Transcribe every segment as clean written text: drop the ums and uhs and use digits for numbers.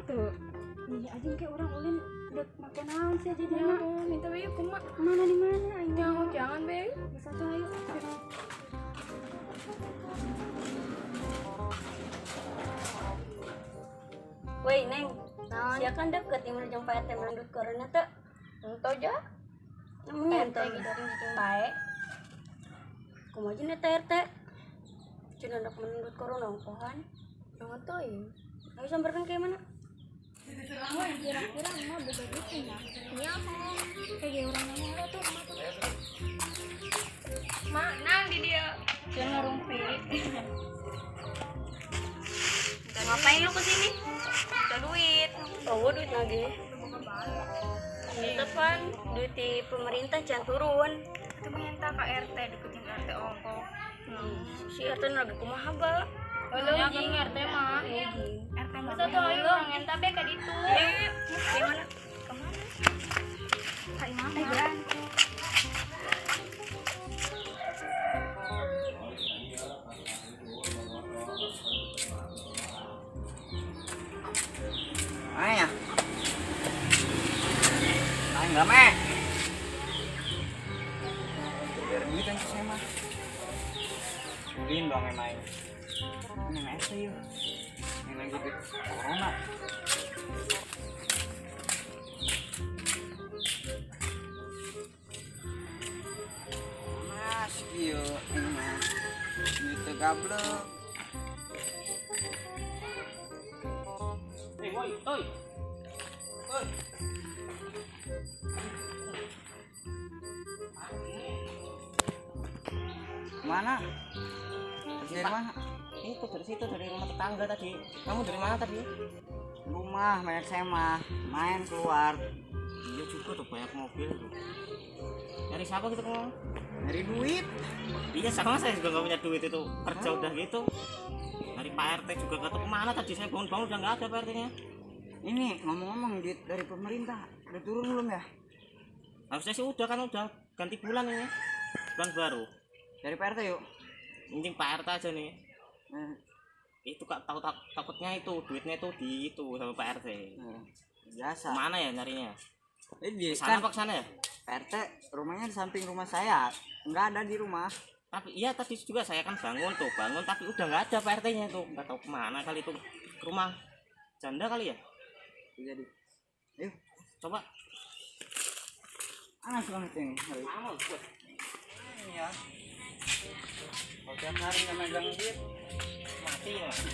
tuh. Iya aja kayak orang ulin dek makan naon sih jadi Ya, minta be kumaha. mana di mana ayo. Jangan be. Bisa tuh ayo. Woi Neng, sia kan deket yang menurut Pak RT menurut corona tuh. Entah aja. Namanya ente gitu baik. Kumaha aja nih RT. Cina nak menurut corona pohon. Jangan tuh ya. Ayo sambarkan kayak mana? Kira-kira mah boga gitu ya. Iya, kayak orang nanya tuh mah tuh. Mak, nang di dia. Jangan rumpi. Ngapain lu kesini? Minta duit. Oh, duit lagi. Itu kan duit di pemerintah jangan turun. Itu minta ke RT deketin RT ongko. Si RT lagi kumaha ba? Halo, jing RT mah. RT mah satu ayo orang enta be ka ditu. Gimana? Kemana? Ka imam kan. Ay à. Ay enggak meh. Biar duit kan saya mah. Ulin dong emang. Ini mah itu yuk. Ini lagi di corona. Mas, iyo, ini mah. Duit gablek. Woi, oi. Oi. Mana? Dari mana? Itu dari situ, dari rumah tetangga tadi. Kamu dari mana tadi? Rumah, banyak saya mah. Main keluar. Iya juga tuh banyak mobil. Dari siapa gitu kamu? Dari duit. Iya sama saya juga nggak punya duit itu. Kerja udah gitu. Dari Pak RT juga nggak tahu kemana tadi saya bangun-bangun udah nggak ada Pak RT-nya. Ini ngomong-ngomong duit dari pemerintah udah turun belum ya? Harusnya sih udah kan udah ganti bulan ini, bulan baru. Dari Pak RT yuk. Mending Pak RT aja nih. Itu kak takutnya itu duitnya itu di itu sama Pak RT. Biasa. Mana ya nyarinya? Di sana apa sana ya? Pak RT rumahnya di samping rumah saya, nggak ada di rumah. Tapi iya tadi juga saya kan bangun tapi udah nggak ada Pak RT-nya tuh, nggak tahu kemana kali itu ke rumah janda kali ya. Jadi, ayo coba. Banget ini. Mau buat. Iya. Kalau tiap hari nggak megang duit,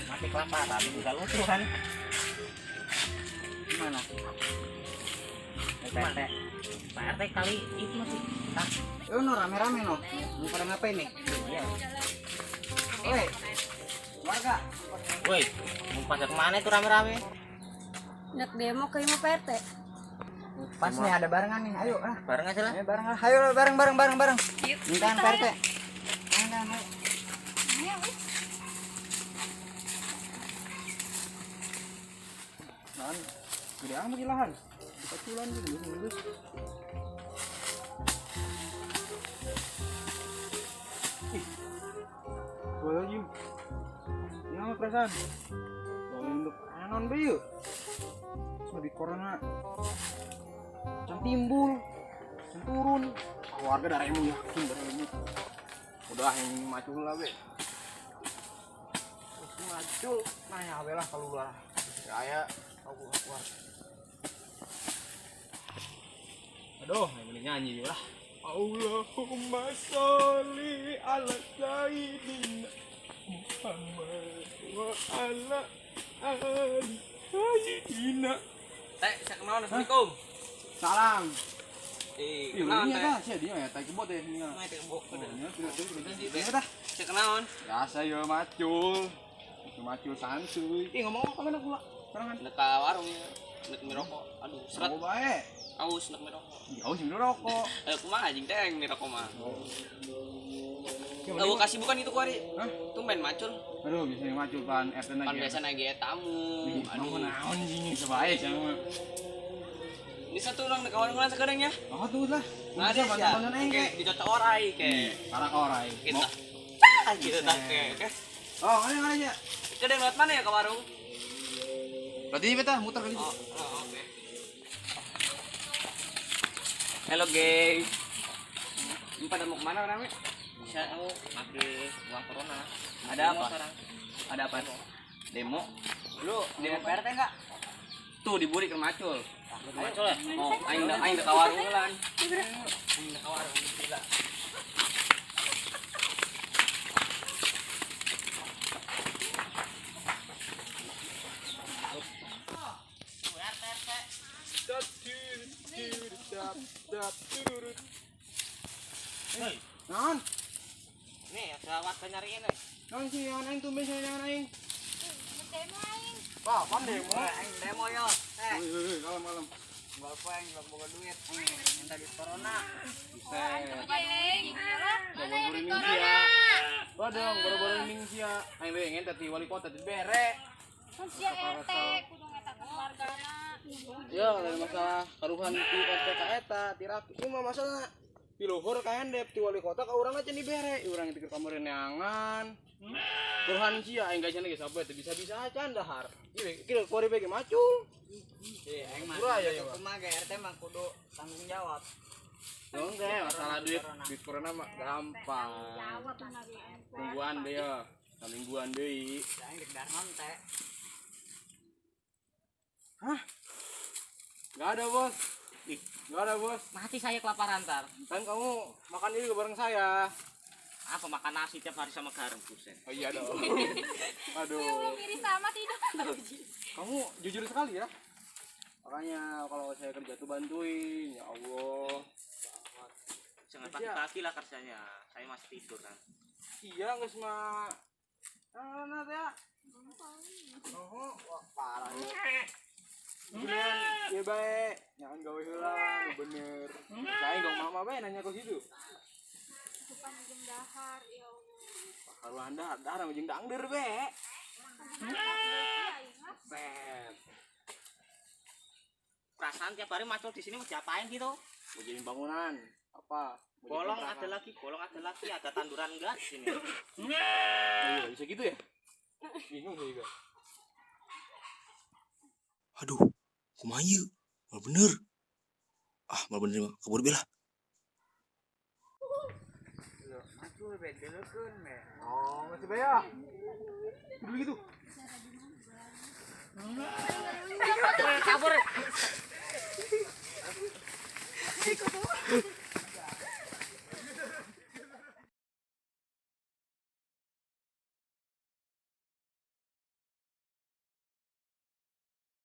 mati kelaparan, juga lucu kan? Gimana? Pak RT kali itu masih tak. No rame-rame no. Mau pada ngapain nih? Iya. Woi, warga. Woi, mau pada kemana itu rame-rame? Nak demo ke rumah Pak RT. Pas nih ada barengan nih, ayo ah. Bareng aja lah. Ayo bareng lah, ayo bareng. Mintaan Pak RT. Ayo. Lahan, gede amat sih lahan. Keculan dulu, lulus. Boleh yuk. Ini apa perasaan? Boleh untuk anon be yuk. Lebih corona. Can timbul, can turun. Warga darahmu yakin darahmu. Udah yang macul lah be. Macul, nanya be lah kalau lah. Saya aku keluar. Aduh, yang nyanyi lah. Allahumma sholli ala sayyidina Muhammad wa ala ali sayyidina. Saya kenal, Assalamualaikum. Salam. Kenal Ini apa? Saya dia ya, tak kebot ya ini. Mai teh bok. Ini dah. Saya kenal. Biasa ya macul. Macul santuy. Ngomong apa mana pula? Sekarang Nek ka warung ya. Nek merokok. Aduh, seret. mau bae. Aus nek merokok. Jauh sih rokok. Kumaha anjing teh merokok mah. Oh. Kasih bukan itu kuari. Hah? Tumben macul. Aduh, bisa macul pan RT Kan lagi. biasa nage tamu. Aduh, naon ini sebae sama. Ini satu orang nek kawan-kawan sekarang ya. Oh, tuh lah. Ada ya. Oke, dicocok orai ke. Karak orai. Kita. Gitu tak ke. Oh, ada aja. Kedeng lewat mana ya ke warung? Berarti ini beta muter kali. Oke. Halo guys. Ini pada mau kemana rame? Saya mau pakai uang corona. Ada apa? Sekarang. Ada apa? Demo. Lu di PRT enggak? Tuh di Buri ke Macul. Macul ya? Oh, aing da kawarung lan. Hei, Non, nih ada warga nyariin nih. non sih yang aing tumben yang aing. Demo aing. Wah, pan demo. Aing demo yo. Wih, kalem. Gua apa yang gak bawa duit? Yang tadi corona. Buset. Anjing. Boro-boro minggu ya. Badong, boro-boro minggu ya. Aing we ngen tadi wali kota di bere. Kan sia RT kudu ngetakeun wargana. Ya, ada masalah karuhan di RT ka eta, tiraki cuma masalah di luhur ka handep di wali kota ka urang aja di bere. Urang itu ke kamar neangan. Tuhan sia aing gajian ge sapoe teh bisa-bisa aja dahar. Ieu kira kori bege macul. Aing mah. Murah ya, ya, Pak. Cuma RT mah kudu tanggung jawab. Enggak, masalah duit corona mah gampang. Jawab mah di RT. Mingguan deh ya. Mingguan deui. Aing dek darman teh. Hah? Enggak ada, Bos. Enggak ada, Bos. Mati saya kelaparan ntar. Kan kamu makan ini juga bareng saya. Apa makan nasi tiap hari sama garam buset. Oh iya dong. Aduh. Miris sama tidak. Kamu jujur sekali ya. Makanya kalau saya kerja tuh bantuin, ya Allah. Jangan pagi-pagi lah kerjanya. Saya masih tidur kan. Iya, nggak semua. Nah, ya. Oh, wah parah ya. Bener, ya baik. Jangan gawe heula, bener. Saya dong mama bae nanya ke situ. Bukan jeung dahar ya Allah. Kalau Anda darah jeung dangder be. Bet. Perasaan tiap hari macul di sini mau diapain gitu? Mau jadi bangunan apa? Mau jadi Bolong kontrakan. ada lagi, ada tanduran enggak di sini. Oh, iya, bisa gitu ya? Bingung saya juga. Aduh, kumaha ieu? Mal bener. Mal bener mah kabur bela. Macul bedelekeun be. Oh, masih bayar. Dulu gitu. Kabur.